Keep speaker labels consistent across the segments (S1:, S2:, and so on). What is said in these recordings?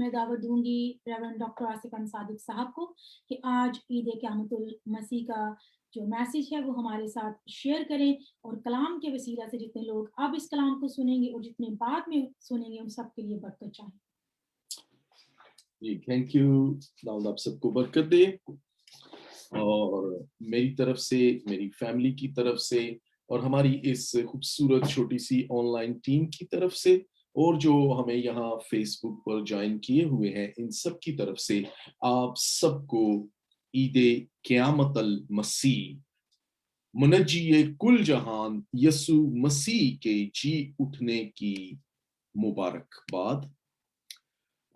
S1: मैं दावत दूंगी रेवरेंड डॉक्टर आसिफ अन सादिक साहब को कि आज ईद क़यामतुल मसीह का जो मैसेज है वो हमारे साथ शेयर करें, और कलाम के वसीला से जितने लोग अब इस कलाम को सुनेंगे और जितने बाद में सुनेंगे उन सब के लिए बरकत चाहे।
S2: जी थैंक यू। दाऊद आप सबको बरकत दे, और मेरी तरफ से, मेरी फैमिली की तरफ से, और हमारी इस खूबसूरत छोटी सी ऑनलाइन टीम की तरफ से, और जो हमें यहाँ फेसबुक पर ज्वाइन किए हुए हैं, इन सब की तरफ से आप सबको ईद क़यामतुल मसीह, मुनज्जी कुल जहान यसु मसीह के जी उठने की मुबारकबाद।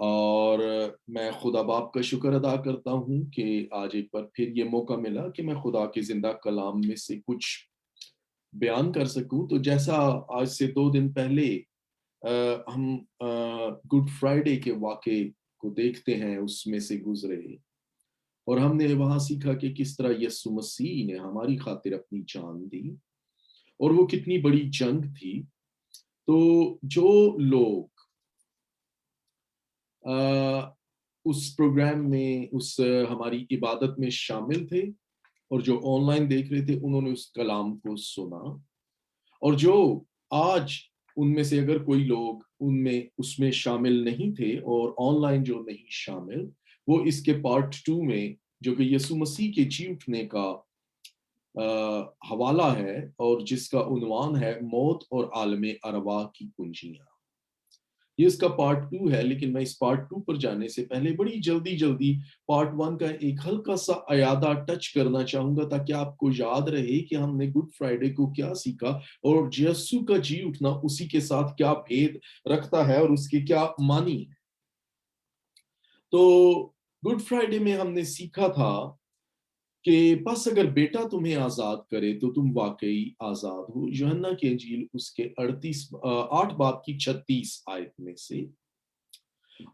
S2: और मैं खुदा बाप का शुक्र अदा करता हूँ कि आज एक बार फिर ये मौका मिला कि मैं खुदा के जिंदा कलाम में से कुछ बयान कर सकूं। तो जैसा आज से 2 दिन पहले हम गुड फ्राइडे के वाक़े को देखते हैं, उसमें से गुजरे, और हमने वहां सीखा कि किस तरह यीशु मसीह ने हमारी खातिर अपनी जान दी, और वो कितनी बड़ी जंग थी। तो जो लोग उस प्रोग्राम में, उस हमारी इबादत में शामिल थे, और जो ऑनलाइन देख रहे थे, उन्होंने उस कलाम को सुना, और जो आज उनमें से अगर कोई लोग उनमें उसमें शामिल नहीं थे और ऑनलाइन जो नहीं शामिल, वो इसके पार्ट 2 में, जो कि यीशु मसीह के जी उठने का हवाला है और जिसका उन्वान है मौत और आलमे अरवा की कुंजियां, ये इसका पार्ट 2 है। लेकिन मैं इस पार्ट 2 पर जाने से पहले बड़ी जल्दी पार्ट 1 का एक हल्का सा अयादा टच करना चाहूंगा, ताकि आपको याद रहे कि हमने गुड फ्राइडे को क्या सीखा और यीशु का जी उठना उसी के साथ क्या भेद रखता है और उसकी क्या मानी है। तो गुड फ्राइडे में हमने सीखा था कि बस अगर बेटा तुम्हें आजाद करे तो तुम वाकई आजाद हो, यूहन्ना की इंजील उसके 8 बाब की 36 आयत में से।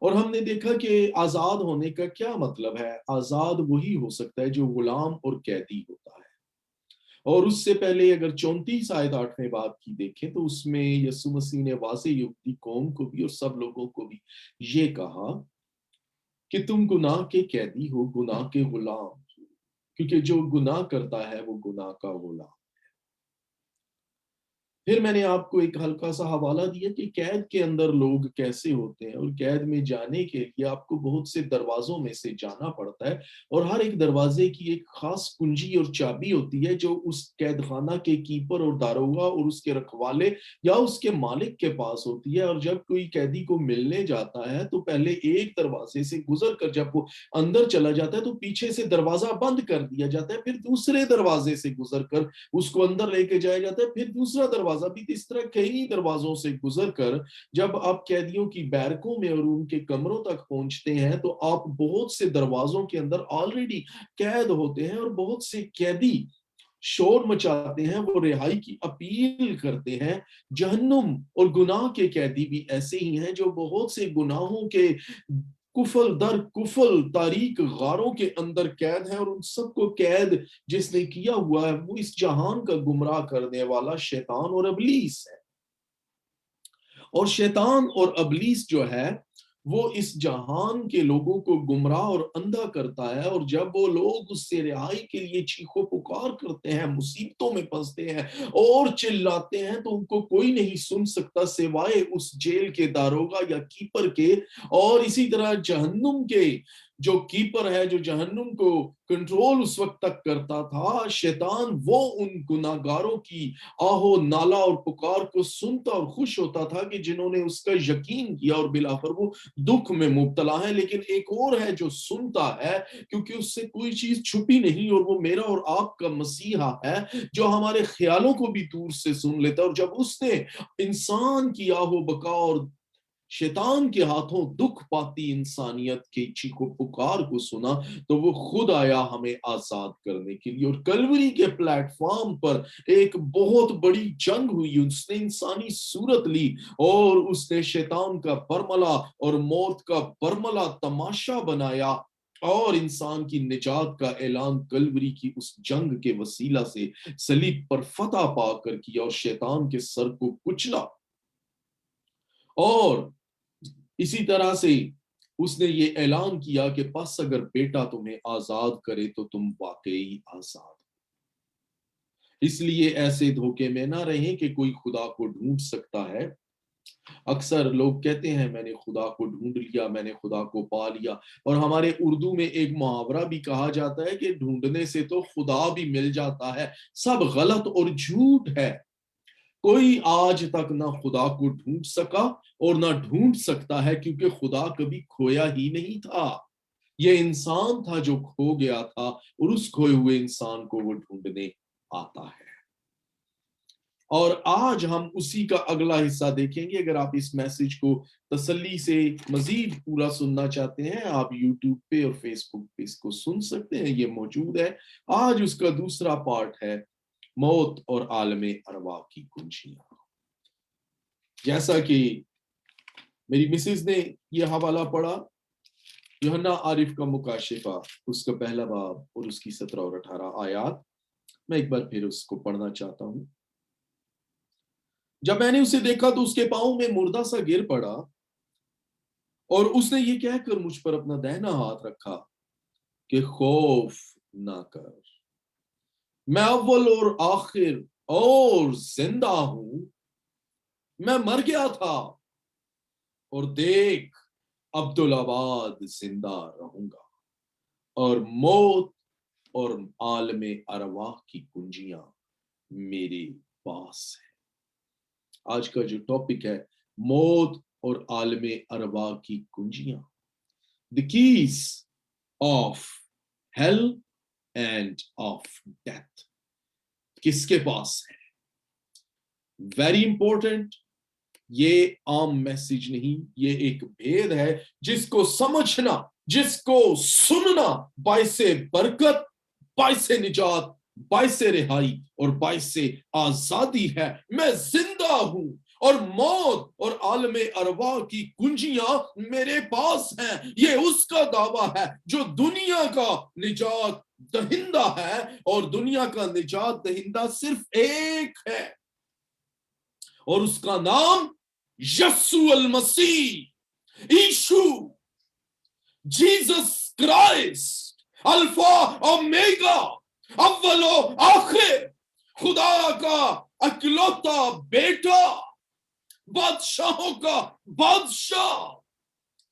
S2: और हमने देखा कि आजाद होने का क्या मतलब है। आजाद वही हो सकता है जो गुलाम और कैदी होता है। और उससे पहले अगर 34 आयत 8वें बाब की देखें तो उसमें यीशु मसीह ने वाज़े यहूदी कौम को भी और सब लोगों को भी ये कहा कि तुम गुनाह के कैदी हो, गुनाह के गुलाम, क्योंकि जो गुनाह करता है वो गुनाह का गुलाम। फिर मैंने आपको एक हल्का सा हवाला दिया कि कैद के अंदर लोग कैसे होते हैं, और कैद में जाने के लिए आपको बहुत से दरवाजों में से जाना पड़ता है, और हर एक दरवाजे की एक खास कुंजी और चाबी होती है जो उस कैद खाना के कीपर और दारोगा और उसके रखवाले या उसके मालिक के पास होती है। और जब कोई कैदी को मिलने जाता है तो पहले एक दरवाजे से गुजर कर जब वो अंदर चला जाता है तो पीछे से दरवाजा बंद कर दिया जाता है, फिर दूसरे दरवाजे से गुजर कर उसको अंदर लेके जाया जाता है, फिर दूसरा दरवाजा भी। इस तरह कई दरवाजों से गुजर कर जब आप कैदियों की बैरकों में और उनके कमरों तक पहुंचते हैं तो आप बहुत से दरवाजों के अंदर ऑलरेडी कैद होते हैं, और बहुत से कैदी शोर मचाते हैं, वो रिहाई की अपील करते हैं। जहन्नुम और गुनाह के कैदी भी ऐसे ही हैं जो बहुत से गुनाहों के कुफल दर कुफल तारीक गारों के अंदर कैद है, और उन सबको कैद जिसने किया हुआ है वो इस जहान का गुमराह करने वाला शैतान और अबलीस है। और शैतान और अबलीस जो है वो इस जहान के लोगों को गुमराह और अंधा करता है, और जब वो लोग उससे रिहाई के लिए चीखो पुकार करते हैं, मुसीबतों में फंसते हैं और चिल्लाते हैं, तो उनको कोई नहीं सुन सकता सिवाय उस जेल के दारोगा या कीपर के। और इसी तरह जहन्नुम के जो कीपर है, जो जहन्नुम को कंट्रोल उस वक्त तक करता था, शैतान, वो उन गुनाहगारों की आहो नाला और पुकार को सुनता और खुश होता था कि जिन्होंने उसका यकीन किया और बिलाफर वो दुख में मुब्तला है। लेकिन एक और है जो सुनता है, क्योंकि उससे कोई चीज छुपी नहीं, और वो मेरा और आपका मसीहा है जो हमारे ख्यालों को भी दूर से सुन लेता है। और जब उसने इंसान की आहो बका और शैतान के हाथों दुख पाती इंसानियत के चीखो पुकार को सुना, तो वो खुद आया हमें आजाद करने के लिए। और कलवरी के प्लेटफॉर्म पर एक बहुत बड़ी जंग हुई। उसने इंसानी सूरत ली और उसने शैतान का बरमला और मौत का बरमला तमाशा बनाया, और इंसान की निजात का ऐलान कलवरी की उस जंग के वसीला से सलीब पर फतह पाकर किया और शैतान के सर को कुचला। और इसी तरह से उसने ये ऐलान किया कि बस अगर बेटा तुम्हें आजाद करे तो तुम वाकई आजाद हो। इसलिए ऐसे धोखे में ना रहें कि कोई खुदा को ढूंढ सकता है। अक्सर लोग कहते हैं मैंने खुदा को ढूंढ लिया, मैंने खुदा को पा लिया। और हमारे उर्दू में एक मुहावरा भी कहा जाता है कि ढूंढने से तो खुदा भी मिल जाता है। सब गलत और झूठ है। कोई आज तक ना खुदा को ढूंढ सका और ना ढूंढ सकता है, क्योंकि खुदा कभी खोया ही नहीं था। ये इंसान था जो खो गया था, और उस खोए हुए इंसान को वो ढूंढने आता है। और आज हम उसी का अगला हिस्सा देखेंगे। अगर आप इस मैसेज को तसल्ली से मजीद पूरा सुनना चाहते हैं, आप यूट्यूब पे और फेसबुक पे इसको सुन सकते हैं, ये मौजूद है। आज उसका दूसरा पार्ट है मौत और आलमे अरवा की कुंजियां। जैसा कि मेरी मिसेज ने यह हवाला पढ़ा, यूहन्ना आरिफ का मुकाशिफा, उसका पहला बाब और उसकी 17 और 18 आयात। मैं एक बार फिर उसको पढ़ना चाहता हूं। जब मैंने उसे देखा तो उसके पांव में मुर्दा सा गिर पड़ा, और उसने ये कहकर मुझ पर अपना दाहिना हाथ रखा कि खौफ ना कर, मैं अव्वल और आखिर और जिंदा हूं। मैं मर गया था और देख अब्दुल-आबाद जिंदा रहूंगा, और मौत और आलमे अरवाह की कुंजियां मेरे पास है। आज का जो टॉपिक है मौत और आलमे अरवाह की कुंजियां, the keys of hell and of death, किसके पास है? Very important. ये आम मैसेज नहीं, ये एक भेद है जिसको समझना, जिसको सुनना बाइसे बरकत, बाइसे निजात, बाइसे रिहाई और बाइसे आजादी है। मैं जिंदा हूं और मौत और आलमे अरवा की कुंजियां मेरे पास हैं। ये उसका दावा है जो दुनिया का निजात दहिंदा है, और दुनिया का निजात दहिंदा सिर्फ एक है, और उसका नाम यस्सु अल मसीह, यीशु, जीसस क्राइस्ट, अल्फा ओमेगा, अव्वलो आखिर, खुदा का अकलौता बेटा, बादशाहों का बादशाह,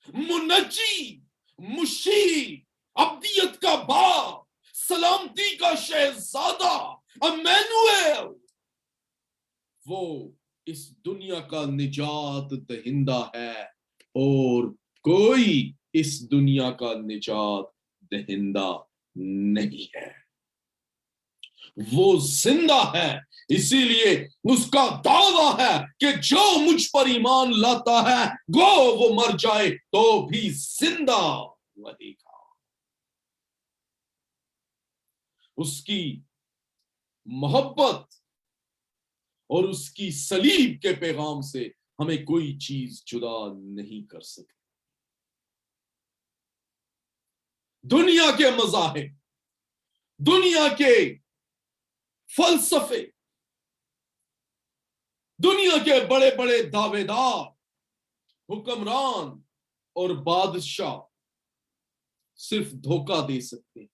S2: मुनज्जी, मुशी, अब्दियत का बाप, सलामती का शहजादा, अम्मानुएल, वो इस दुनिया का निजात दहिंदा है, और कोई इस दुनिया का निजात दहिंदा नहीं है। वो जिंदा है, इसीलिए उसका दावा है कि जो मुझ पर ईमान लाता है गो वो मर जाए तो भी जिंदा रहेगा। उसकी मोहब्बत और उसकी सलीब के पैगाम से हमें कोई चीज जुदा नहीं कर सकती। दुनिया के मज़ाहिब, दुनिया के फलसफे, दुनिया के बड़े बड़े दावेदार, हुक्मरान और बादशाह सिर्फ धोखा दे सकते हैं।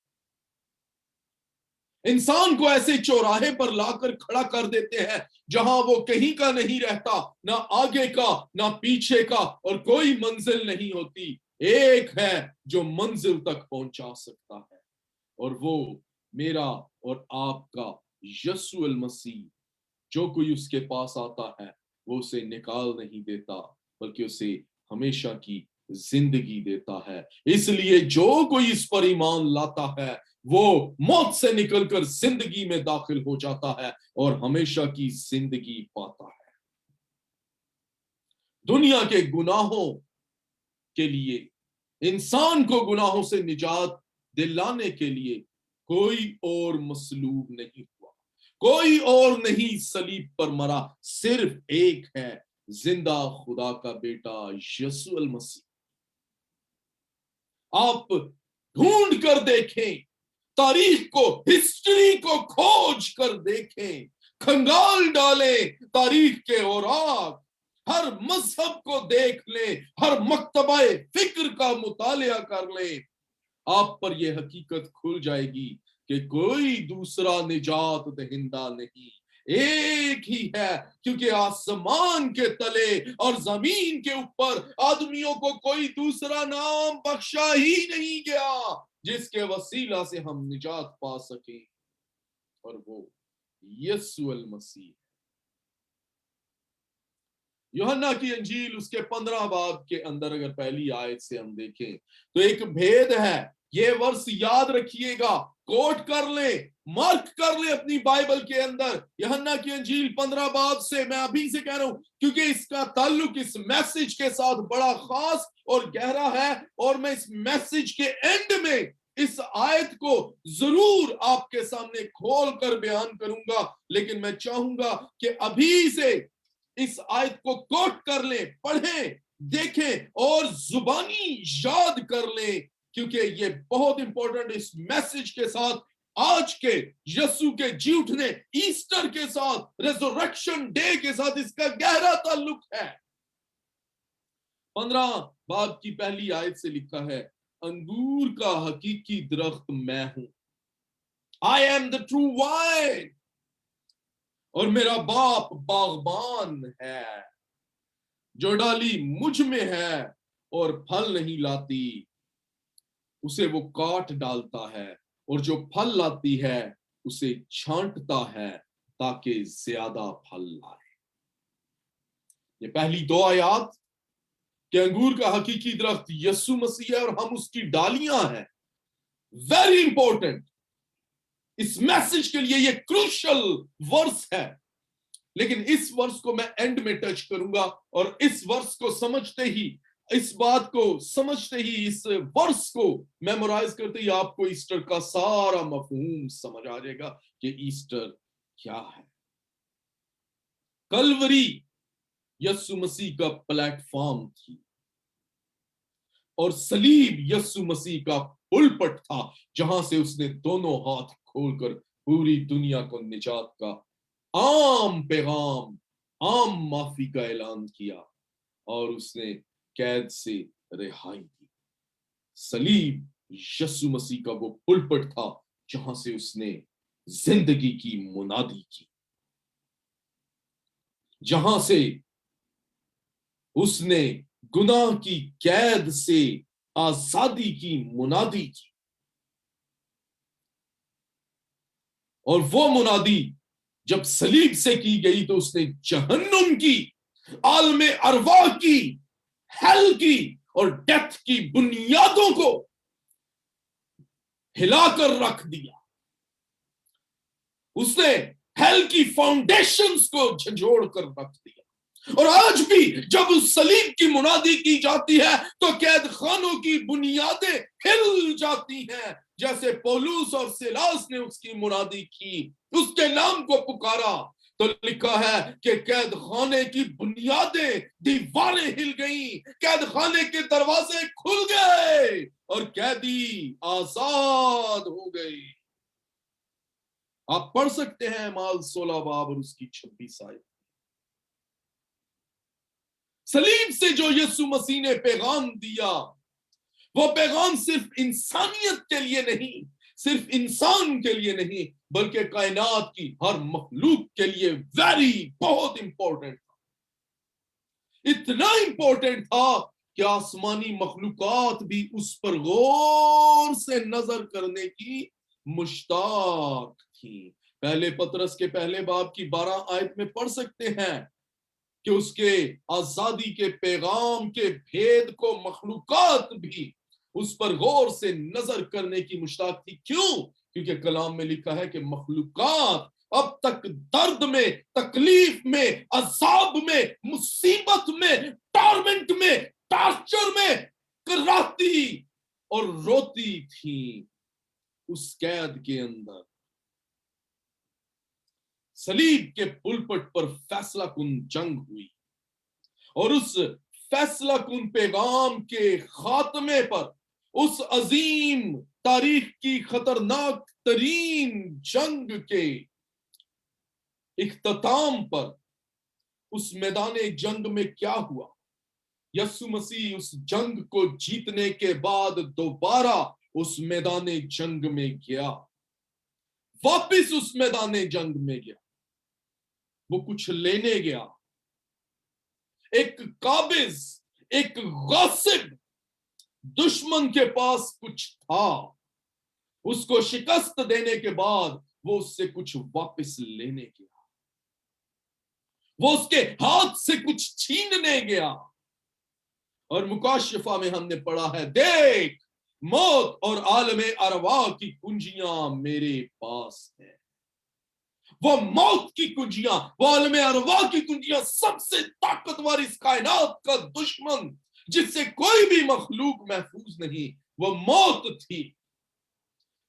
S2: इंसान को ऐसे चौराहे पर लाकर खड़ा कर देते हैं जहां वो कहीं का नहीं रहता, ना आगे का ना पीछे का, और कोई मंजिल नहीं होती। एक है जो मंजिल तक पहुंचा सकता है, और वो मेरा और आपका यस्सु अल मसीह। जो कोई उसके पास आता है वो उसे निकाल नहीं देता, बल्कि उसे हमेशा की जिंदगी देता है। इसलिए जो कोई इस पर ईमान लाता है वो मौत से निकलकर जिंदगी में दाखिल हो जाता है और हमेशा की जिंदगी पाता है। दुनिया के गुनाहों के लिए, इंसान को गुनाहों से निजात दिलाने के लिए कोई और मसलूब नहीं हुआ, कोई और नहीं सलीब पर मरा, सिर्फ एक है, जिंदा खुदा का बेटा यस्सु अल मसीह। आप ढूंढ कर देखें, तारीख को, हिस्ट्री को खोज कर देखें, खंगाल डालें तारीख के औराक, ہر مذہب کو دیکھ لیں, ہر مکتبہ فکر کا مطالعہ کر لیں, آپ پر یہ حقیقت کھل جائے گی کہ کوئی دوسرا نجات دہندہ نہیں, ایک ہی ہے, کیونکہ آسمان کے تلے اور زمین کے اوپر آدمیوں کو کوئی دوسرا نام بخشا ہی نہیں گیا جس کے وسیلہ سے ہم نجات پا سکیں, اور وہ یسوع المسیح. یوحنا کی انجیل اس کے 15 باب کے اندر اگر پہلی آیت سے ہم دیکھیں تو ایک بھید ہے. یہ ورس یاد رکھیے گا, کوٹ کر لیں, مارک کر لیں اپنی بائبل کے اندر. یوحنا کی انجیل 15 باب سے میں ابھی سے کہہ رہا ہوں کیونکہ اس کا تعلق اس میسج کے ساتھ بڑا خاص اور گہرا ہے, اور میں اس میسج کے اینڈ میں اس آیت کو ضرور آپ کے سامنے کھول کر بیان کروں گا, لیکن میں چاہوں گا کہ ابھی سے اس آیت کو کوٹ کر لیں, پڑھیں, دیکھیں اور زبانی یاد کر لیں, کیونکہ یہ بہت امپورٹنٹ اس میسج کے ساتھ, آج کے یسوع کے جی اٹھنے, ایسٹر کے ساتھ, ریزورکشن ڈے کے ساتھ اس کا گہرا تعلق ہے. 15 باب کی پہلی آیت سے لکھا ہے, انگور کا حقیقی درخت میں ہوں, I am the true vine, اور میرا باپ باغبان ہے. جو ڈالی مجھ میں ہے اور پھل نہیں لاتی اسے وہ کاٹ ڈالتا ہے, اور جو پھل لاتی ہے اسے چھانٹتا ہے تاکہ زیادہ پھل لائے. یہ پہلی 2 آیات کہ انگور کا حقیقی درخت یسوع مسیح ہے اور ہم اس کی ڈالیاں ہیں, ویری امپورٹنٹ. اس میسج کے لیے یہ کروشل ورس ہے, لیکن اس ورس کو میں اینڈ میں ٹچ کروں گا, اور اس ورس کو سمجھتے ہی, اس بات کو سمجھتے ہی, اس ورس کو میمورائز کرتے ہی آپ کو ایسٹر کا سارا مفہوم سمجھ آ جائے گا کہ ایسٹر کیا ہے. کلوری یسوع مسیح کا پلیٹ فارم تھی, اور صلیب یسوع مسیح کا پلپٹ تھا جہاں سے اس نے دونوں ہاتھ کھول کر پوری دنیا کو نجات کا عام پیغام, عام معافی کا اعلان کیا, اور اس نے قید سے رہائی دی. صلیب یسوع مسیح کا وہ پلپٹ تھا جہاں سے اس نے زندگی کی منادی کی, جہاں سے اس نے گناہ کی قید سے آزادی کی منادی کی, اور وہ منادی جب صلیب سے کی گئی تو اس نے جہنم کی, عالم ارواح کی, ہیل کی اور ڈیتھ کی بنیادوں کو ہلا کر رکھ دیا. اس نے ہیل کی فاؤنڈیشنز کو جھنجھوڑ کر رکھ دیا. اور آج بھی جب اس صلیب کی منادی کی جاتی ہے تو قید خانوں کی بنیادیں ہل جاتی ہیں, جیسے پولوس اور سیلاس نے اس کی منادی کی, اس کے نام کو پکارا تو لکھا ہے کہ قید خانے کی بنیادیں, دیواریں ہل گئیں, قید خانے کے دروازے کھل گئے اور قیدی آزاد ہو گئے. آپ پڑھ سکتے ہیں اعمال 16 باب اور اس کی 26 آیت. صلیب سے جو یسوع مسیح نے پیغام دیا, وہ پیغام صرف انسانیت کے لیے نہیں, صرف انسان کے لیے نہیں, بلکہ کائنات کی ہر مخلوق کے لیے بہت امپورٹنٹ تھا. اتنا امپورٹنٹ تھا کہ آسمانی مخلوقات بھی اس پر غور سے نظر کرنے کی مشتاق تھی. پہلے پطرس کے پہلے باب کی 12 آیت میں پڑھ سکتے ہیں کہ اس کے آزادی کے پیغام کے بھید کو مخلوقات بھی اس پر غور سے نظر کرنے کی مشتاق تھی. کیوں؟ کیونکہ کلام میں لکھا ہے کہ مخلوقات اب تک درد میں, تکلیف میں, عذاب میں, مصیبت میں, ٹارمنٹ میں, ٹارچر میں کراتی اور روتی تھی اس قید کے اندر. صلیب کے پلپٹ پر فیصلہ کن جنگ ہوئی, اور اس فیصلہ کن پیغام کے خاتمے پر, اس عظیم تاریخ کی خطرناک ترین جنگ کے اختتام پر उस मैदान जंग में क्या हुआ? यीशु मसीह उस जंग को जीतने के बाद दोबारा उस मैदान जंग में गया, वापिस उस मैदान जंग में गया। वो कुछ लेने गया। एक काबिज, एक गासिब दुश्मन के पास कुछ था, उसको शिकस्त देने के बाद वो उससे कुछ वापस लेने गया, वो उसके हाथ से कुछ छीनने गया। और मुकाशिफा में हमने पढ़ा है, देख मौत और आलमे अरवा की कुंजियां मेरे पास है। वो मौत की कुंजियां, वो आलमे अरवा की कुंजियां, सबसे ताकतवर इस कायनात का दुश्मन जिससे कोई भी मखलूक महफूज नहीं, वो मौत थी,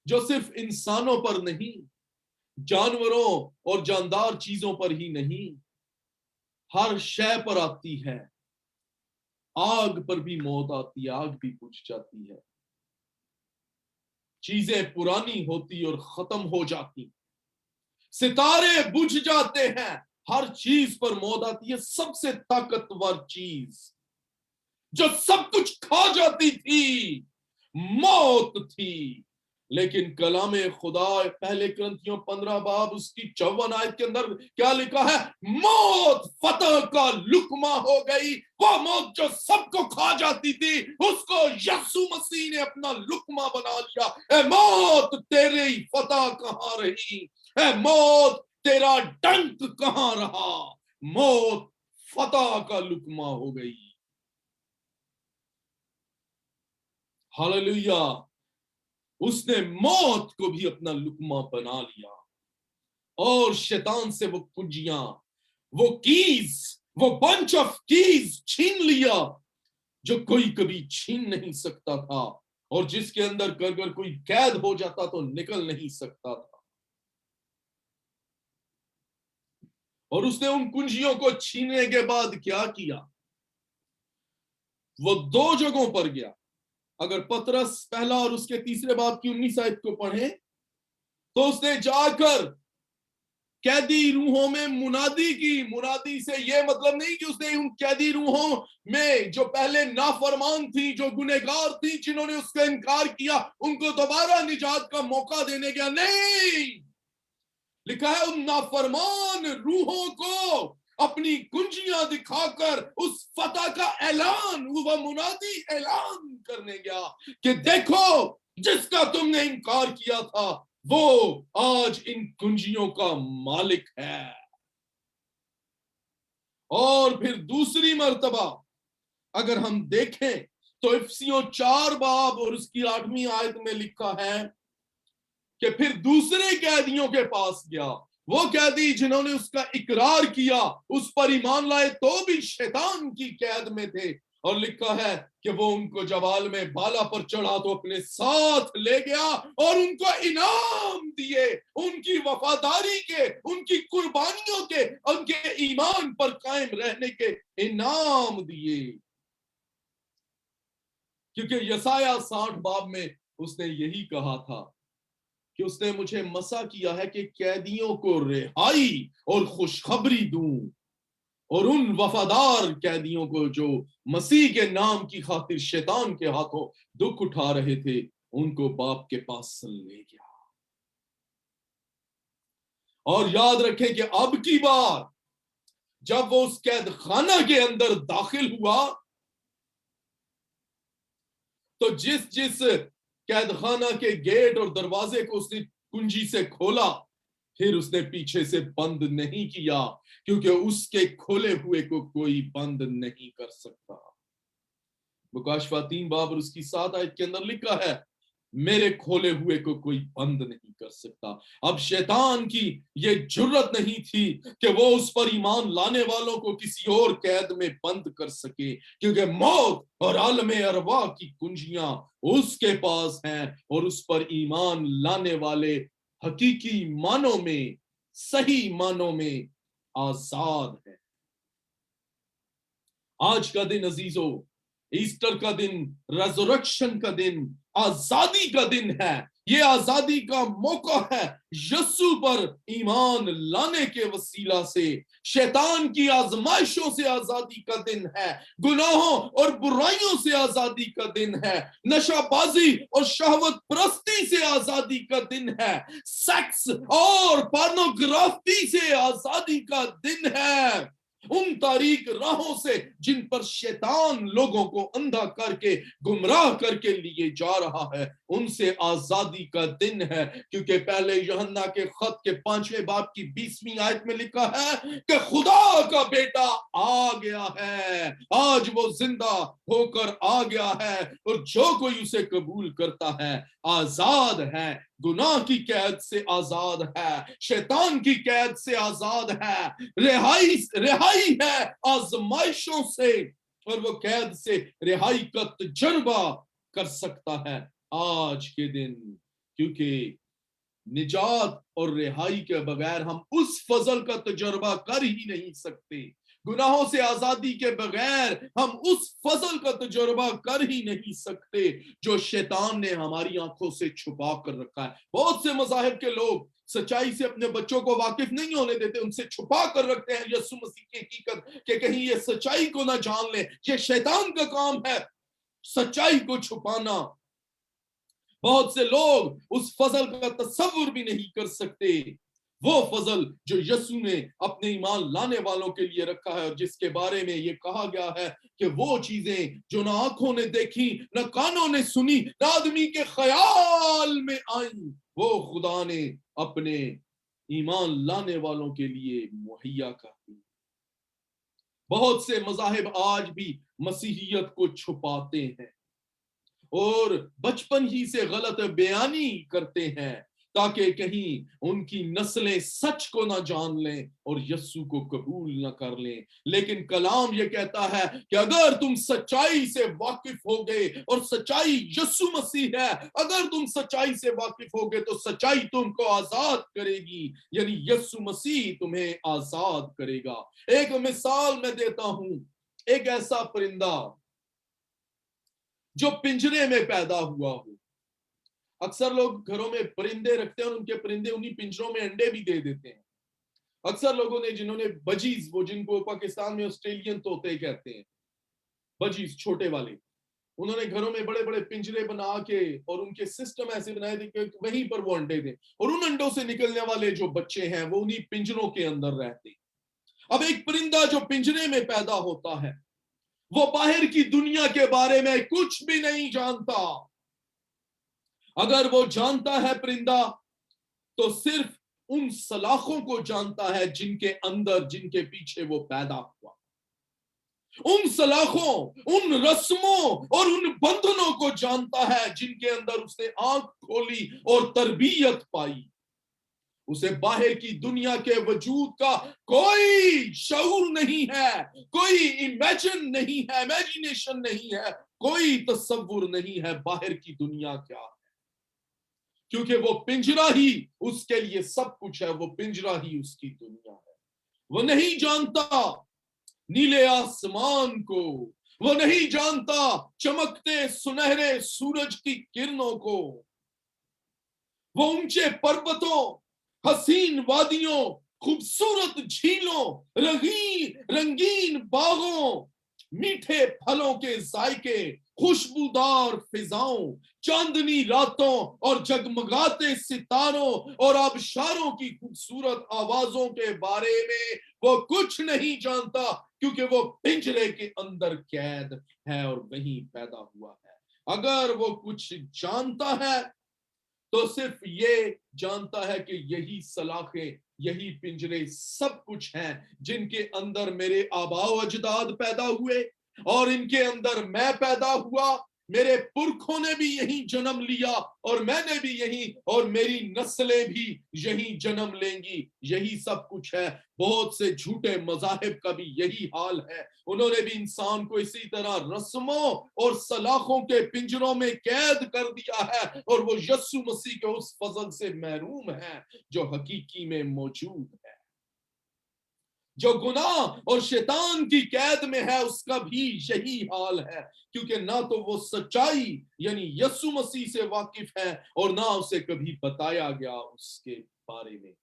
S2: जो सिर्फ इंसानों पर नहीं, जानवरों और जानदार चीजों पर ही नहीं, हर शय पर आती है। आग पर भी मौत आती है, आग भी बुझ जाती है, चीजें पुरानी होती और खत्म हो जाती, सितारे बुझ जाते हैं, हर चीज पर मौत आती है। सबसे ताकतवर चीज जो सब कुछ खा जाती थी, मौत थी। लेकिन कलामे खुदा पहले ग्रंथियों 15 बाब उसकी 54 आयत के अंदर क्या लिखा है? मौत फतह का लुकमा हो गई। वो मौत जो सबको खा जाती थी, उसको यीशु मसीह ने अपना लुकमा बना लिया। ए मौत तेरी फतह कहां रही? ए मौत तेरा डंक कहां रहा? मौत फतह का लुकमा हो गई। हालेलुया। उसने मौत को भी अपना लुकमा बना लिया और शैतान से वो कुंजियां, वो कीज, वो बंच ऑफ कीज छीन लिया जो कोई कभी छीन नहीं सकता था, और जिसके अंदर अगर कोई कैद हो जाता तो निकल नहीं सकता था। और उसने उन कुंजियों को छीनने के बाद क्या किया? वो 2 जगहों पर गया। अगर पतरस पहला और उसके तीसरे बाब की 19 आयत को पढ़ें तो उसने जाकर कैदी रूहों में मुनादी की। मुनादी से यह मतलब नहीं कि उसने उन कैदी रूहों में जो पहले नाफरमान थी, जो गुनहगार थी, जिन्होंने उसका इनकार किया, उनको दोबारा निजात का मौका देने गया। नहीं, लिखा है उन नाफरमान रूहों को अपनी कुंजियां दिखाकर उस फतह का ऐलान, वो मुनादी ऐलान करने गया कि देखो, जिसका तुमने इनकार किया था वो आज इन कुंजियों का मालिक है। और फिर दूसरी मर्तबा अगर हम देखें तो इफिसियों 4 बाब और उसकी 8वीं आयत में लिखा है कि फिर दूसरे कैदियों के पास गया। वो कैदी जिन्होंने उसका इकरार किया, उस पर ईमान लाए, तो भी शैतान की कैद में थे। और लिखा है कि वो उनको जवाल में बाला पर चढ़ा तो अपने साथ ले गया और उनको इनाम दिए, उनकी वफादारी के, उनकी कुर्बानियों के, उनके ईमान पर कायम रहने के इनाम दिए। क्योंकि यसाया 60 बाब में उसने यही कहा था कि उसने मुझे मसा किया है कि कैदियों को रिहाई और खुशखबरी दूं, और उन वफादार कैदियों को जो मसीह के नाम की खातिर शैतान के हाथों दुख उठा रहे थे, उनको बाप के पास ले गया। और याद रखें कि अब की बार जब वो उस कैद खाना के अंदर दाखिल हुआ तो जिस जिस कैद खाना के गेट और दरवाजे को उसने कुंजी से खोला, फिर उसने पीछे से बंद नहीं किया, क्योंकि उसके खोले हुए को कोई बंद नहीं कर सकता। मुकाशफा 3 बाब और उसकी 7 आयत के अंदर लिखा है, मेरे खोले हुए को कोई बंद नहीं कर सकता। अब शैतान की ये जुर्रत नहीं थी कि वो उस पर ईमान लाने वालों को किसी और कैद में बंद कर सके, क्योंकि मौत और आलमे अरवा की कुंजियां उसके पास हैं और उस पर ईमान लाने वाले हकीकी मानों में, सही मानों में आजाद है। आज का दिन अजीजों, ईस्टर का दिन, रेजरेक्शन का दिन, आजादी का दिन है। ये आजादी का मौका है यस्सु पर ईमान लाने के वसीला से। शैतान की आजमाइशों से आजादी का दिन है, गुनाहों और बुराइयों से आजादी का दिन है, नशाबाजी और शहवत परस्ती से आजादी का दिन है, सेक्स और पोर्नोग्राफी से आजादी का दिन है। उन तारीक राहों से जिन पर शैतान लोगों को अंधा करके गुमराह करके लिए जा रहा है, उनसे आजादी का दिन है। क्योंकि पहले यूहन्ना के खत के 5वें बाब की 20वीं आयत में लिखा है कि खुदा का बेटा आ गया है, आज वो जिंदा होकर आ गया है, और जो कोई उसे कबूल करता है आजाद है, गुनाह की कैद से आजाद है, शैतान की कैद से आजाद है, रिहाई है आजमाइशों से, और वो कैद से रिहाई का तजर्बा कर सकता है आज के दिन। क्योंकि निजात और रिहाई के बगैर हम उस फजल का तजर्बा कर ही नहीं सकते, गुनाहों से आजादी के बगैर हम उस फजल का तजुर्बा कर ही नहीं सकते जो शैतान ने हमारी आंखों से छुपा कर रखा है। बहुत से मज़ाहिब के लोग सच्चाई से अपने बच्चों को वाकिफ नहीं होने देते, उनसे छुपा कर रखते हैं यीशु मसीह की हकीकत कि कहीं ये सच्चाई को ना जान ले। ये शैतान का काम है सच्चाई को छुपाना। बहुत से लोग उस फजल का तसव्वुर भी नहीं कर सकते, वो फजल जो यीशु ने अपने ईमान लाने वालों के लिए रखा है, और जिसके बारे में ये कहा गया है कि वो चीजें जो ना आंखों ने देखी, ना कानों ने सुनी, ना आदमी के ख्याल में आई, वो खुदा ने अपने ईमान लाने वालों के लिए मुहैया कर दी। बहुत से मज़ाहिब आज भी मसीहियत को छुपाते हैं और बचपन ही से गलत बयानी करते हैं ताकि कहीं उनकी नस्लें सच को ना जान लें और यस्सु को कबूल ना कर लें। लेकिन कलाम ये कहता है कि अगर तुम सच्चाई से वाकिफ हो गए, और सच्चाई यस्सु मसीह है, अगर तुम सच्चाई से वाकिफ हो गए तो सच्चाई तुमको आजाद करेगी, यानी यस्सु मसीह तुम्हें आजाद करेगा। एक मिसाल मैं देता हूं, एक ऐसा परिंदा जो पिंजरे में पैदा हुआ हो। अक्सर लोग घरों में परिंदे रखते हैं और उनके परिंदे उन्हीं पिंजरों में अंडे भी दे देते हैं। अक्सर लोगों ने जिन्होंने बजीज, वो जिनको पाकिस्तान में ऑस्ट्रेलियन तोते कहते हैं, बजीज छोटे वाले, उन्होंने घरों में बड़े बड़े पिंजरे बना के और उनके सिस्टम ऐसे बनाए थे कि वहीं पर वो अंडे दें, और उन अंडों से निकलने वाले जो बच्चे हैं वो उन्हीं पिंजरों के अंदर रहते। अब एक परिंदा जो पिंजरे में पैदा होता है, वो बाहर की दुनिया के बारे में कुछ भी नहीं जानता। अगर वो जानता है परिंदा, तो सिर्फ उन सलाखों को जानता है जिनके अंदर, जिनके पीछे वो पैदा हुआ। उन सलाखों, उन रस्मों और उन बंधनों को जानता है जिनके अंदर उसने आंख खोली और तरबियत पाई। उसे बाहर की दुनिया के वजूद का कोई शऊर नहीं है, कोई इमेजिनेशन नहीं है, कोई तसव्वुर नहीं है बाहर की दुनिया क्या है, क्योंकि वो पिंजरा ही उसके लिए सब कुछ है, वो पिंजरा ही उसकी दुनिया है। वो नहीं जानता नीले आसमान को, वो नहीं जानता चमकते सुनहरे सूरज की किरणों को, वो ऊंचे पर्वतों, हसीन वादियों, खूबसूरत झीलों, रंगीन बागों, मीठे फलों के जायके, खुशबूदार फिजाओं, चांदनी रातों और जगमगाते सितारों और आबशारों की खूबसूरत आवाजों के बारे में वो कुछ नहीं जानता, क्योंकि वो पिंजरे के अंदर कैद है और वहीं पैदा हुआ है। अगर वो कुछ जानता है तो सिर्फ ये जानता है कि यही सलाखें, यही पिंजरे सब कुछ हैं जिनके अंदर मेरे आबाओ अजदाद पैदा हुए, और इनके अंदर मैं पैदा हुआ, मेरे पुरखों ने भी यहीं जन्म लिया और मैंने भी यहीं, और मेरी नस्लें भी यहीं जन्म लेंगी। यही सब कुछ है। बहुत से झूठे मज़ाहिब का भी यही हाल है, उन्होंने भी इंसान को इसी तरह रस्मों और सलाखों के पिंजरों में कैद कर दिया है, और वो यस्सु मसीह के उस फजल से महरूम है जो हकीकी में मौजूद है। जो गुनाह और शैतान की कैद में है उसका भी यही हाल है, क्योंकि ना तो वो सच्चाई यानी यीशु मसीह से वाकिफ है और ना उसे कभी बताया गया उसके बारे में।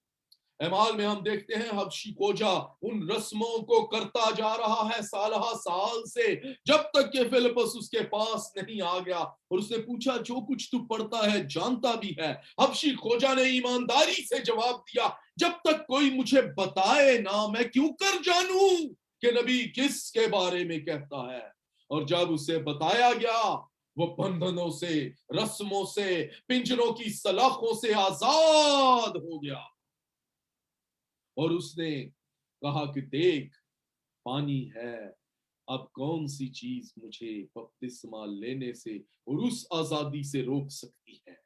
S2: एमाल में हम देखते हैं हबशी कोजा उन रस्मों को करता जा रहा है साल साल से, जब तक कि फिलिपस उसके पास नहीं आ गया और उसने पूछा जो कुछ तू पढ़ता है जानता भी है। हबशी खोजा ने ईमानदारी से जवाब दिया, जब तक कोई मुझे बताए ना मैं क्यों कर जानूं कि नबी किसके बारे में कहता है। और जब उसे बताया गया वो बंधनों से, रस्मों से, पिंजरों की सलाखों से आजाद हो गया और उसने कहा कि देख पानी है, अब कौन सी चीज मुझे बपतिस्मा लेने से और उस आजादी से रोक सकती है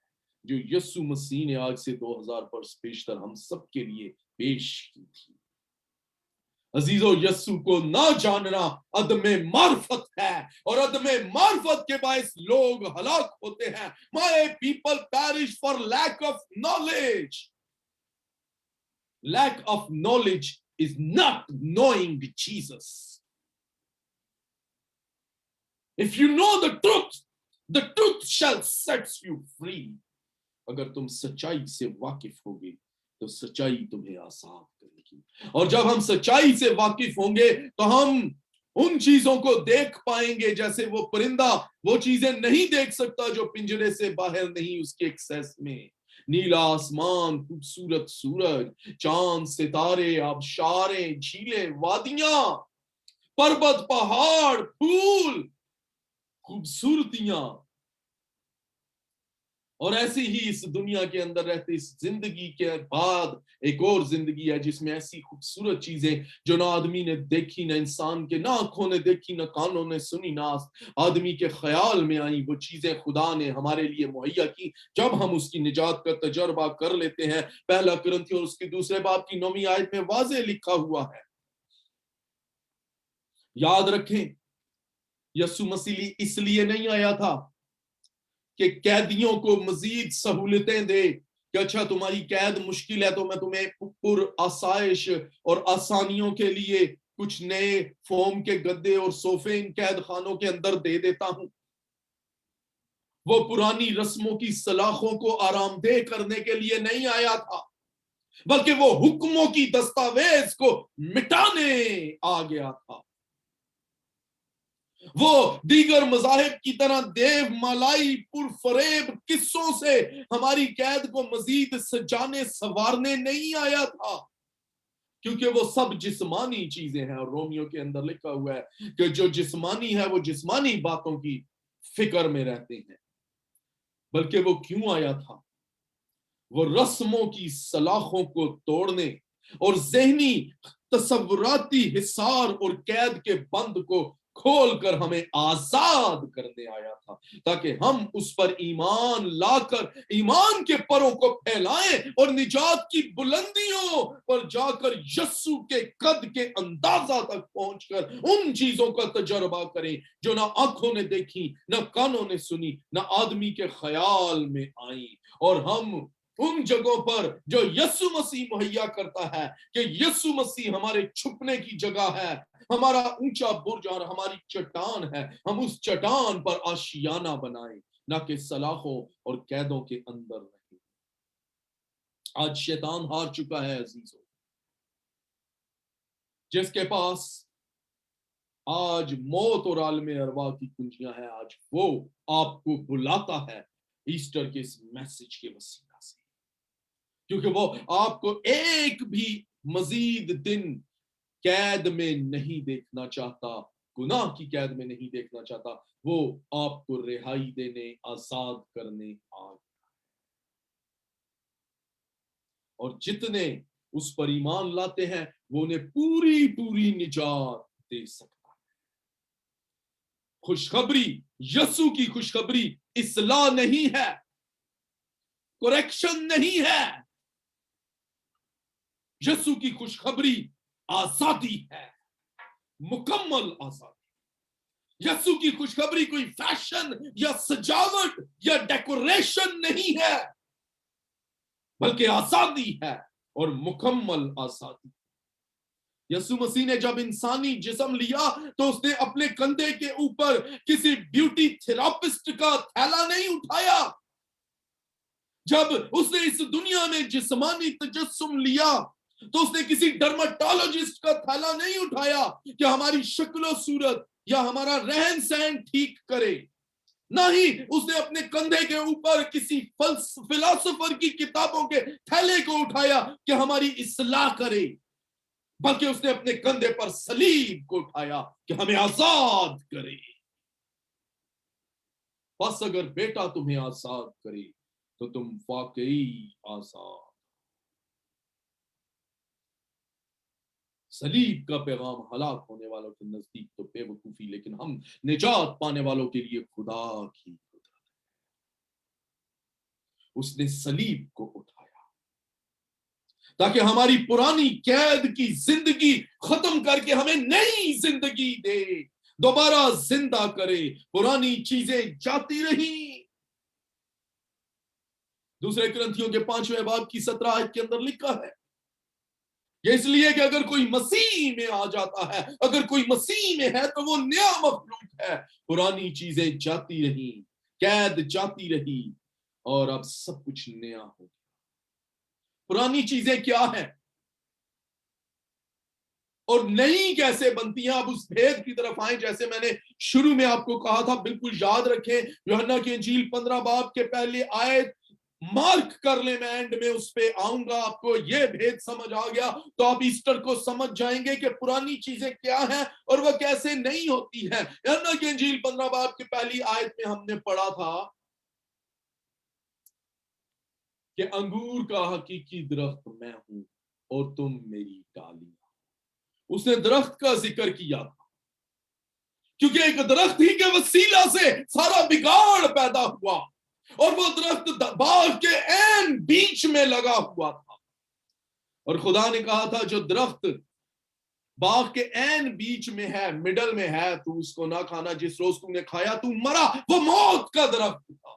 S2: जो यीशु मसीह ने आज से 2000 वर्ष पेशतर हम सब के लिए पेश की थी। अजीजों, यीशु को ना जानना अदमे मार्फत है और अदमे मार्फत के बायस लोग हलाक होते हैं। My people perish for lack of knowledge. Lack of knowledge is not knowing Jesus. If you know the truth shall set you free. अगर तुम सच्चाई से वाकिफ होगे तो सच्चाई तुम्हें आजाद करेगी, और जब हम सच्चाई से वाकिफ होंगे तो हम उन चीजों को देख पाएंगे जैसे वो परिंदा वो चीजें नहीं देख सकता जो पिंजरे से बाहर नहीं उसके एक्सेस में। नीला आसमान, खूबसूरत सूरज, चांद, सितारे, आबशारें, झीलें, वादियां, पर्वत, पहाड़, फूल, खूबसूरतियां, और ऐसी ही इस दुनिया के अंदर रहते इस जिंदगी के बाद एक और जिंदगी है जिसमें ऐसी खूबसूरत चीजें जो ना आदमी ने देखी, ना इंसान के ना आंखों ने देखी, ना कानों ने सुनी, ना आदमी के ख्याल में आई, वो चीजें खुदा ने हमारे लिए मुहैया की जब हम उसकी निजात का तजर्बा कर लेते हैं। पहला कुरिन्थियों उसके 2 बाब की 9वीं आयत में वाज़े लिखा हुआ है। याद रखें, यीशु मसीह इसलिए नहीं आया था कि कैदियों को मजीद सहूलतें दे कि अच्छा तुम्हारी कैद मुश्किल है तो मैं तुम्हें पुर आसाइश और आसानियों के लिए कुछ नए फोम के गद्दे और सोफे इन कैद खानों के अंदर दे देता हूं। वो पुरानी रस्मों की सलाखों को आरामदेह करने के लिए नहीं आया था, बल्कि वो हुक्मों की दस्तावेज को मिटाने आ गया था। वो दीगर मज़ाहिब की तरह देव मलाई पुरफरेब किस्सों से हमारी कैद को मजीद सजाने संवारने नहीं आया था, क्योंकि वो सब जिस्मानी चीजें हैं। और रोमियो के अंदर लिखा हुआ है कि जो जिस्मानी है वो जिस्मानी बातों की फिक्र में रहते हैं। बल्कि वो क्यों आया था? वो रस्मों की सलाखों को तोड़ने और ज़हनी तसव्वुराती हिसार और कैद के बंद को खोलकर हमें आजाद करने आया था, ताकि हम उस पर ईमान लाकर ईमान के परों को फैलाएं और निजात की बुलंदियों पर जाकर यीशु के कद के अंदाजा तक पहुंचकर उन चीजों का तजर्बा करें जो ना आंखों ने देखी, ना कानों ने सुनी, ना आदमी के ख्याल में आई। और हम उन जगहों पर जो यीशु मसीह मुहैया करता है कि यीशु मसीह हमारे छुपने की जगह है, हमारा ऊंचा बुर्ज और हमारी चट्टान है, हम उस चट्टान पर आशियाना बनाएं, ना कि सलाखों और कैदों के अंदर नहीं। आज शैतान हार चुका है अजीजों। जिसके पास आज मौत और आलमे अरवा की कुंजियां हैं, आज वो आपको बुलाता है ईस्टर के इस मैसेज के वसीला से, क्योंकि वो आपको एक भी मजीद दिन कैद में नहीं देखना चाहता, गुनाह की कैद में नहीं देखना चाहता। वो आपको रिहाई देने, आजाद करने आ गया। और जितने उस पर ईमान लाते हैं वो उन्हें पूरी पूरी निजात दे सकता है। खुशखबरी, यीशु की खुशखबरी इस्लाह नहीं है, करेक्शन नहीं है। यीशु की खुशखबरी आजादी है, मुकम्मल आजादी। यीशु की खुशखबरी कोई फैशन या सजावट या डेकोरेशन नहीं है, बल्कि आजादी है और मुकम्मल आजादी। यसु मसीह ने जब इंसानी जिस्म लिया तो उसने अपने कंधे के ऊपर किसी ब्यूटी थेरापिस्ट का थैला नहीं उठाया। जब उसने इस दुनिया में जिस्मानी तजस्सुम लिया तो उसने किसी डर्माटोलॉजिस्ट का थैला नहीं उठाया कि हमारी शक्ल सूरत या हमारा रहन सहन ठीक करे। नहीं, उसने अपने कंधे के ऊपर किसी फिलोसोफर की किताबों के थैले को उठाया कि हमारी इस्लाह करे, बल्कि उसने अपने कंधे पर सलीब को उठाया कि हमें आजाद करे। बस अगर बेटा तुम्हें आजाद करे तो तुम वाकई आजाद। सलीब का पैगाम हलाक होने वालों के नजदीक तो बेवकूफी, लेकिन हम निजात पाने वालों के लिए खुदा की कुदरत। उसने सलीब को उठाया ताकि हमारी पुरानी कैद की जिंदगी खत्म करके हमें नई जिंदगी दे, दोबारा जिंदा करे। पुरानी चीजें जाती रही। दूसरे कुरिन्थियों के 5वें बाब की 17 आयत के अंदर लिखा है, ये इसलिए कि अगर कोई मसीह में आ जाता है, अगर कोई मसीह में है तो वो नया मखलूक है। पुरानी चीजें जाती रही, कैद जाती रही और अब सब कुछ नया हो गया। पुरानी चीजें क्या हैं और नई कैसे बनती हैं? अब उस भेद की तरफ आए जैसे मैंने शुरू में आपको कहा था। बिल्कुल याद रखें, यूहन्ना की इंजील 15 बाब के पहले आयत मार्क कर ले, मैं एंड में उस पे आऊंगा। आपको ये भेद समझ आ गया तो आप ईस्टर को समझ जाएंगे कि पुरानी चीजें क्या हैं और वह कैसे नहीं होती है। यूहन्ना की इंजील 15 बाब की पहली आयत में हमने पढ़ा था कि अंगूर का हकीकी दरख्त मैं हूं और तुम मेरी डालियां। उसने दरख्त का जिक्र किया था क्योंकि एक दरख्त ही के वसीला से सारा बिगाड़ पैदा हुआ और वो दरख्त बाग के ऐन बीच में लगा हुआ था। और खुदा ने कहा था जो दरख्त बाग के ऐन बीच में है, मिडल में है, तू उसको ना खाना, जिस रोज तूने खाया तू मरा। वो मौत का दरख्त था।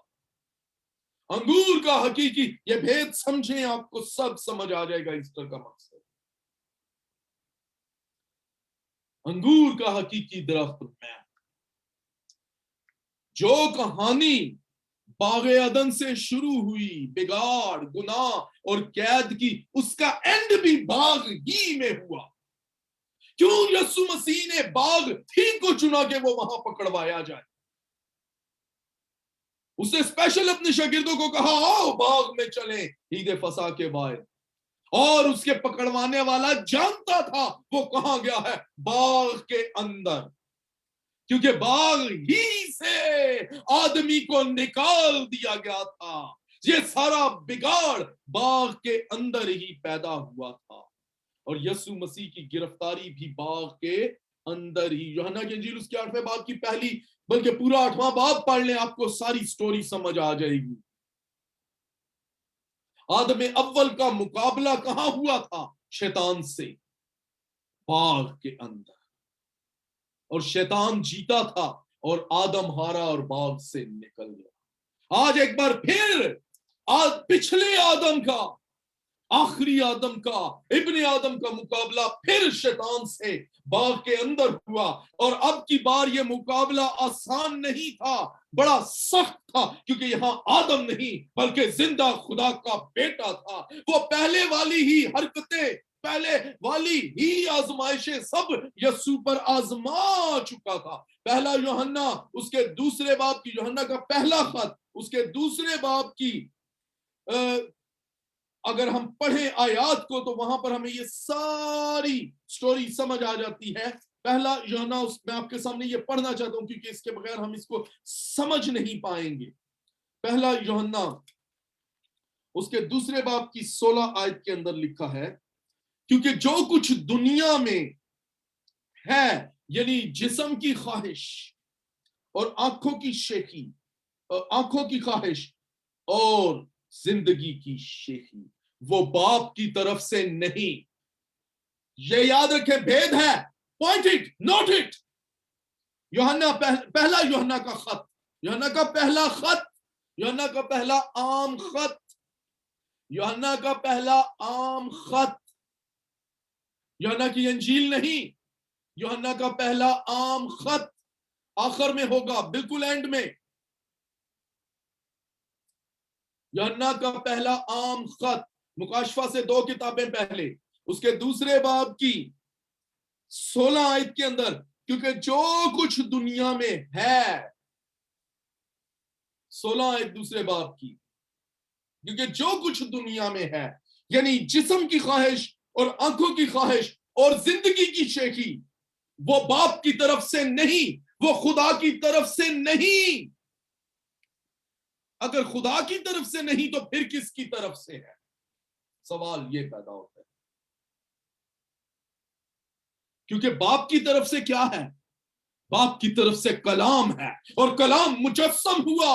S2: अंगूर का हकीकी, ये भेद समझें, आपको सब समझ आ जाएगा ईस्टर का मकसद। अंगूर का हकीकी दरख्त मैं। जो कहानी बागे अदन से शुरू हुई, बिगाड़, गुनाह और कैद की, उसका एंड भी बाग ही में हुआ। क्यों यीशु मसीह ने बाग ही को चुना कि वो वहां पकड़वाया जाए? उसने स्पेशल अपने शागिर्दों को कहा, आओ बाग में चलें ईद फसा के बाद। और उसके पकड़वाने वाला जानता था वो कहां गया है, बाग के अंदर, क्योंकि बाग ही से आदमी को निकाल दिया गया था। ये सारा बिगाड़ बाग के अंदर ही पैदा हुआ था और यीशु मसीह की गिरफ्तारी भी बाग के अंदर ही। यूहन्ना की इंजील उसके 8वें बाब की पहली, बल्कि पूरा 8वां बाब पढ़ लें, आपको सारी स्टोरी समझ आ जाएगी। आदम अव्वल का मुकाबला कहां हुआ था? शैतान से, बाग के अंदर। और शैतान जीता था और आदम हारा और बाग से निकल गया। आज एक बार फिर पिछले आदम का, आखिरी आदम का, इब्ने आदम का मुकाबला फिर शैतान से बाग के अंदर हुआ। और अब की बार यह मुकाबला आसान नहीं था, बड़ा सख्त था, क्योंकि यहां आदम नहीं बल्कि जिंदा खुदा का बेटा था। वो पहले वाली ही हरकतें, पहले वाली ही आजमाइशें सब यीशु पर आजमा चुका था। पहला यूहन्ना उसके दूसरे बाब की, यूहन्ना का पहला खत उसके दूसरे बाब की अगर हम पढ़ें आयात को तो वहां पर हमें ये सारी स्टोरी समझ आ जाती है। पहला यूहन्ना, मैं आपके सामने ये पढ़ना चाहता हूं क्योंकि इसके बगैर हम इसको समझ नहीं पाएंगे। पहला यूहन्ना उसके दूसरे बाब की 16 आयत के अंदर लिखा है, क्योंकि जो कुछ दुनिया में है, यानी जिस्म की ख्वाहिश और आंखों की शेखी, आंखों की ख्वाहिश और जिंदगी की शेखी, वो बाप की तरफ से नहीं। ये याद रखें, भेद है। Point it, note it. यूहन्ना पहला यूहन्ना का खत, यूहन्ना का पहला खत, यूहन्ना का पहला आम खत, यूहन्ना का पहला आम खत یوحنا کی انجیل نہیں، یوحنا کا پہلا عام خط آخر میں ہوگا، بالکل اینڈ میں. یوحنا کا پہلا عام خط مکاشفہ سے 2 کتابیں پہلے، اس کے دوسرے باب کی 16 آیت کے اندر، کیونکہ جو کچھ دنیا میں ہے، 16 آیت دوسرے باب کی، کیونکہ جو کچھ دنیا میں ہے، یعنی جسم کی خواہش اور آنکھوں کی خواہش اور زندگی کی شیخی، وہ باپ کی طرف سے نہیں، وہ خدا کی طرف سے نہیں. اگر خدا کی طرف سے نہیں تو پھر کس کی طرف سے ہے؟ سوال یہ پیدا ہوتا ہے. کیونکہ باپ کی طرف سے کیا ہے؟ باپ کی طرف سے کلام ہے، اور کلام مجسم ہوا.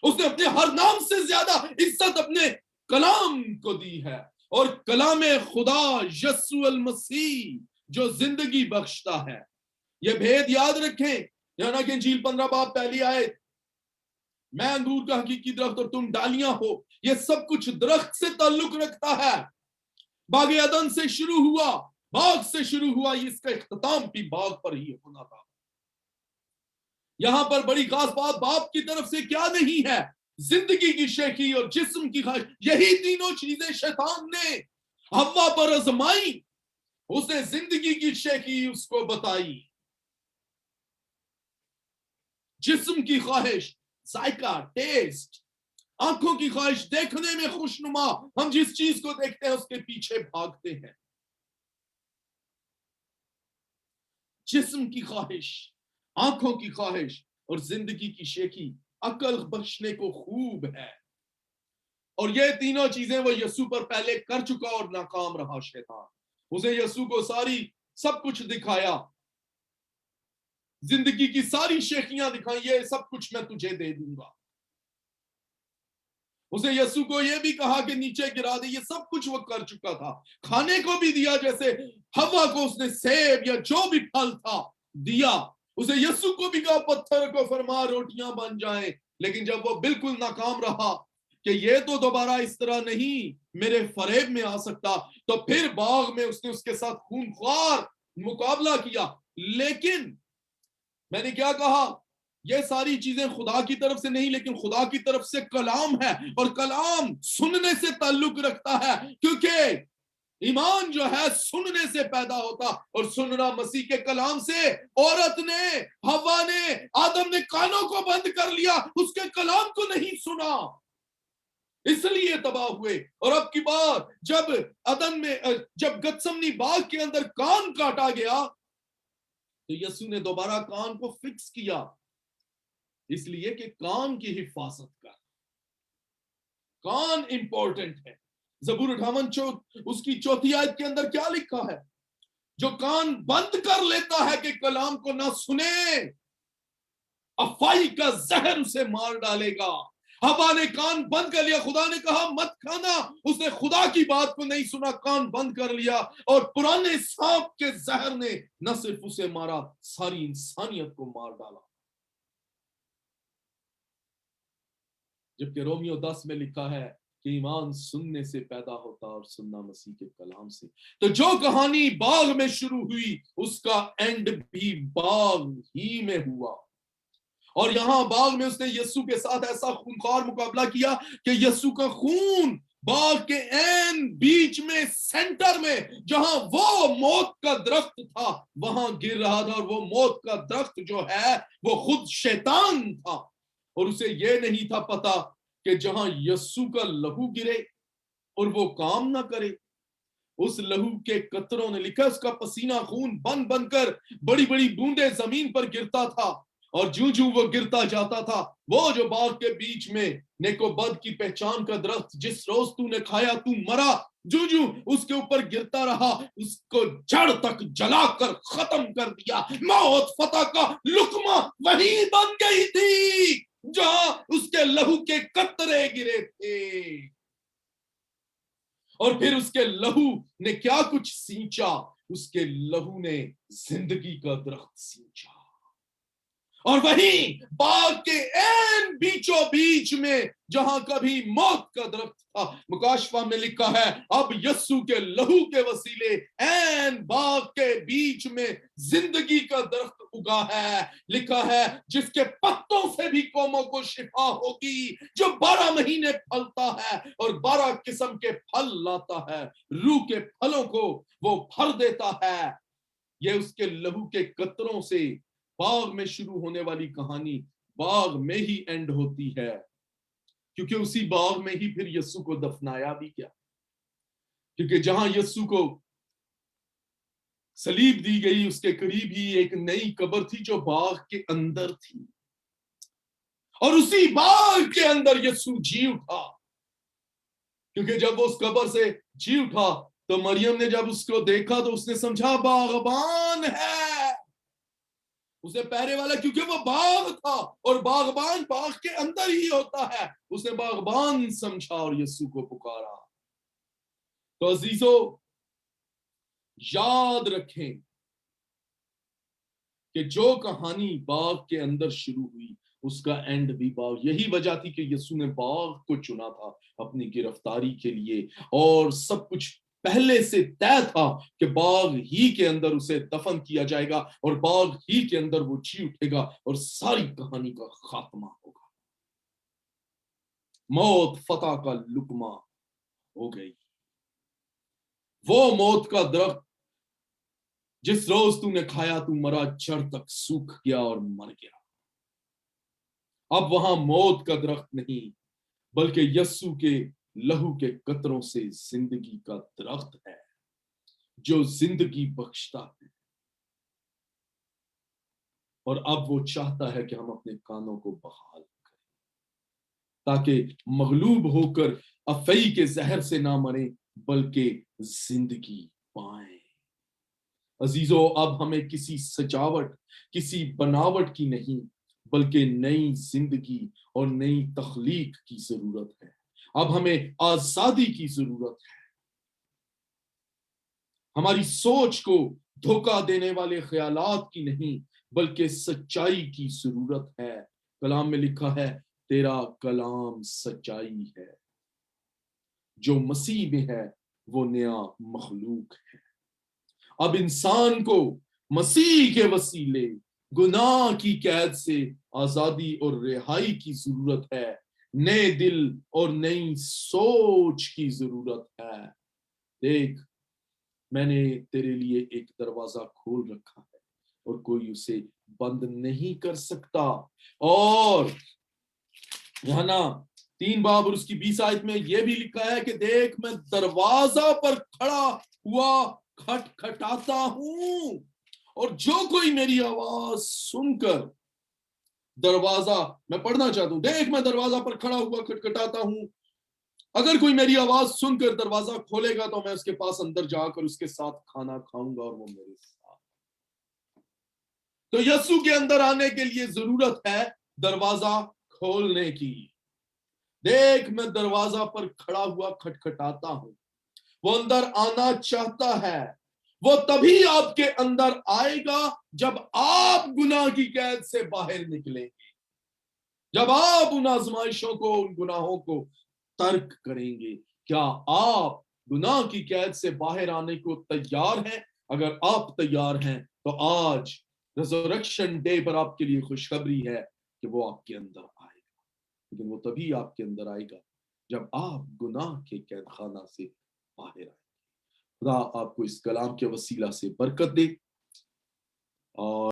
S2: اس نے اپنے ہر نام سے زیادہ عزت اپنے کلام کو دی ہے، اور کلام خدا یسوع المسیح جو زندگی بخشتا ہے. یہ بھید یاد رکھیں. یوحنا کی انجیل 15 باب پہلی آیت، میں انگور کا حقیقی درخت اور تم ڈالیاں ہو. یہ سب کچھ درخت سے تعلق رکھتا ہے. باغ عدن سے شروع ہوا، باغ سے شروع ہوا، اس کا اختتام بھی باغ پر ہی ہونا تھا. یہاں پر بڑی خاص بات باپ کی طرف سے کیا نہیں ہے؟ زندگی کی شیخی اور جسم کی خواہش. یہی تینوں چیزیں شیطان نے حوا پر آزمائی. اس نے زندگی کی شیخی اس کو بتائی، جسم کی خواہش ذائقہ، ٹیسٹ، آنکھوں کی خواہش دیکھنے میں خوشنما، ہم جس چیز کو دیکھتے ہیں اس کے پیچھے بھاگتے ہیں. جسم کی خواہش، آنکھوں کی خواہش اور زندگی کی شیخی عقل بخشنے کو خوب ہے. اور یہ تینوں چیزیں وہ یسوع پر پہلے کر چکا اور ناکام رہا شیطان. اسے یسوع کو سب کچھ دکھایا، زندگی کی ساری شیخیاں دکھائیں، یہ سب کچھ میں تجھے دے دوں گا. اسے یسوع کو یہ بھی کہا کہ نیچے گرا دے، یہ سب کچھ وہ کر چکا تھا. کھانے کو بھی دیا، جیسے حوا کو اس نے سیب یا جو بھی پھل تھا دیا. اسے یسوع کو بھی کہا پتھر کو فرما روٹیاں بن جائیں. لیکن جب وہ بالکل ناکام رہا کہ یہ تو دوبارہ اس طرح نہیں میرے فریب میں آ سکتا، تو پھر باغ میں اس نے اس کے ساتھ خونخوار مقابلہ کیا. لیکن میں نے کیا کہا؟ یہ ساری چیزیں خدا کی طرف سے نہیں، لیکن خدا کی طرف سے کلام ہے، اور کلام سننے سے تعلق رکھتا ہے، کیونکہ ایمان جو ہے سننے سے پیدا ہوتا، اور سننا مسیح کے کلام سے. عورت نے، حوا نے، آدم نے کانوں کو بند کر لیا، اس کے کلام کو نہیں سنا، اس لیے تباہ ہوئے. اور اب کی بار جب گتسمنی باغ کے اندر کان کاٹا گیا تو یسوع نے دوبارہ کان کو فکس کیا، اس لیے کہ کان کی حفاظت کر. کان امپورٹنٹ ہے. زبور 58 اس کی 4 آیت کے اندر کیا لکھا ہے؟ جو کان بند کر لیتا ہے کہ کلام کو نہ سنے، افائی کا زہر اسے مار ڈالے گا. حوا نے کان بند کر لیا، خدا نے کہا مت کھانا، اس نے خدا کی بات کو نہیں سنا، کان بند کر لیا، اور پرانے سانپ کے زہر نے نہ صرف اسے مارا، ساری انسانیت کو مار ڈالا. جبکہ رومیو 10 میں لکھا ہے کہ ایمان سننے سے پیدا ہوتا اور سننا مسیح کے کلام سے. تو جو کہانی باغ میں شروع ہوئی اس کا اینڈ بھی باغ ہی میں ہوا. اور یہاں باغ میں اس نے یسوع کے ساتھ ایسا خونخوار مقابلہ کیا کہ یسوع کا خون باغ کے عین بیچ میں، سینٹر میں، جہاں وہ موت کا درخت تھا وہاں گر رہا تھا. اور وہ موت کا درخت جو ہے وہ خود شیطان تھا. اور اسے یہ نہیں تھا پتا کہ جہاں یسوع کا لہو گرے اور وہ کام نہ کرے، اس لہو کے قطروں نے، لکھا اس کا پسینہ خون بن بن کر بڑی بڑی بوندیں زمین پر گرتا تھا. اور جو وہ گرتا جاتا تھا، وہ جو باغ کے بیچ میں نیک و بد کی پہچان کا درخت جس روز تو نے کھایا تو مرا، جو اس کے اوپر گرتا رہا، اس کو جڑ تک جلا کر ختم کر دیا. موت فتح کا لقمہ وہی بن گئی تھی جہاں اس کے لہو کے قطرے گرے تھے. اور پھر اس کے لہو نے کیا کچھ سینچا؟ اس کے لہو نے زندگی کا درخت سینچا. और वहीं बाग के ऐन बीचों बीच में जहां कभी मौत का दरख्त था, मुकाशवा में लिखा है अब यस्सु के लहू के वसीले ऐन बाग के बीच में जिंदगी का दरख्त उगा है। लिखा है जिसके पत्तों से भी कौमों को शिफा होगी, जो 12 महीने फलता है और 12 किस्म के फल लाता है, रूह के फलों को वो भर देता है। ये उसके लहू के कतरों से बाग में शुरू होने वाली कहानी बाग में ही एंड होती है, क्योंकि उसी बाग में ही फिर यस्सु को दफनाया भी गया। क्योंकि जहां यस्सु को सलीब दी गई उसके करीब ही एक नई कब्र थी जो बाग के अंदर थी, और उसी बाग के अंदर यस्सु जी उठा। क्योंकि जब वो उस कब्र से जी उठा तो मरियम ने जब उसको देखा तो उसने समझा बागबान है, उसने पहरे वाला, क्योंकि वो बाग था और बागबान बाग के अंदर ही होता है, उसने बागबान समझा और यस्सु को पुकारा। तो अजीजों याद रखें कि जो कहानी बाग के अंदर शुरू हुई उसका एंड भी बाग। यही वजह थी कि यस्सु ने बाग को चुना था अपनी गिरफ्तारी के लिए, और सब कुछ पहले से तय था कि बाग ही के अंदर उसे दफन किया जाएगा और बाग ही के अंदर वो जी उठेगा और सारी कहानी का खात्मा होगा। मौत फतह का लुकमा हो गई। वो मौत का दरख्त जिस रोज तूने खाया तू मरा, जड़ तक सूख गया और मर गया। अब वहां मौत का दरख्त नहीं बल्कि यस्सु के लहू के कतरों से जिंदगी का दरख्त है जो जिंदगी बख्शता है। और अब वो चाहता है कि हम अपने कानों को बहाल करें ताकि मगलूब होकर अफई के जहर से ना मरे बल्कि जिंदगी पाएं। अजीजों अब हमें किसी सजावट किसी बनावट की नहीं बल्कि नई जिंदगी और नई तख्लीक की जरूरत है। अब हमें आजादी की जरूरत है। हमारी सोच को धोखा देने वाले ख्यालात की नहीं बल्कि सच्चाई की जरूरत है। कलाम में लिखा है तेरा कलाम सच्चाई है, जो मसीह में है वो नया मखलूक है। अब इंसान को मसीह के वसीले गुनाह की कैद से आजादी और रिहाई की जरूरत है। नए दिल और नई सोच की जरूरत है। देख, मैंने तेरे लिए एक दरवाजा खोल रखा है और कोई उसे बंद नहीं कर सकता। और यहाँ ना 3 बाब और उसकी 20 आयत में यह भी लिखा है कि देख मैं दरवाजा पर खड़ा हुआ खटखटाता हूं, और जो कोई मेरी आवाज सुनकर दरवाजा, मैं पढ़ना चाहता हूं, देख मैं दरवाजा पर खड़ा हुआ खटखटाता हूं, अगर कोई मेरी आवाज सुनकर दरवाजा खोलेगा तो मैं उसके पास अंदर जाकर उसके साथ खाना खाऊंगा और वो मेरे साथ। तो यस्सु के अंदर आने के लिए जरूरत है दरवाजा खोलने की। देख मैं दरवाजा पर खड़ा हुआ खटखटाता हूं। वो अंदर आना चाहता है। वो तभी आपके अंदर आएगा जब आप गुनाह की कैद से बाहर निकलेंगे, जब आप उन आजमाइशों को उन गुनाहों को तर्क करेंगे। क्या आप गुनाह की कैद से बाहर आने को तैयार हैं? अगर आप तैयार हैं तो आज रिजरेक्शन डे पर आपके लिए खुशखबरी है कि वो आपके अंदर आएगा। लेकिन वो तभी आपके अंदर आएगा जब आप गुनाह के कैद खाना से बाहर आए। खुदा आपको इस कलाम के वसीला से बरकत दे। और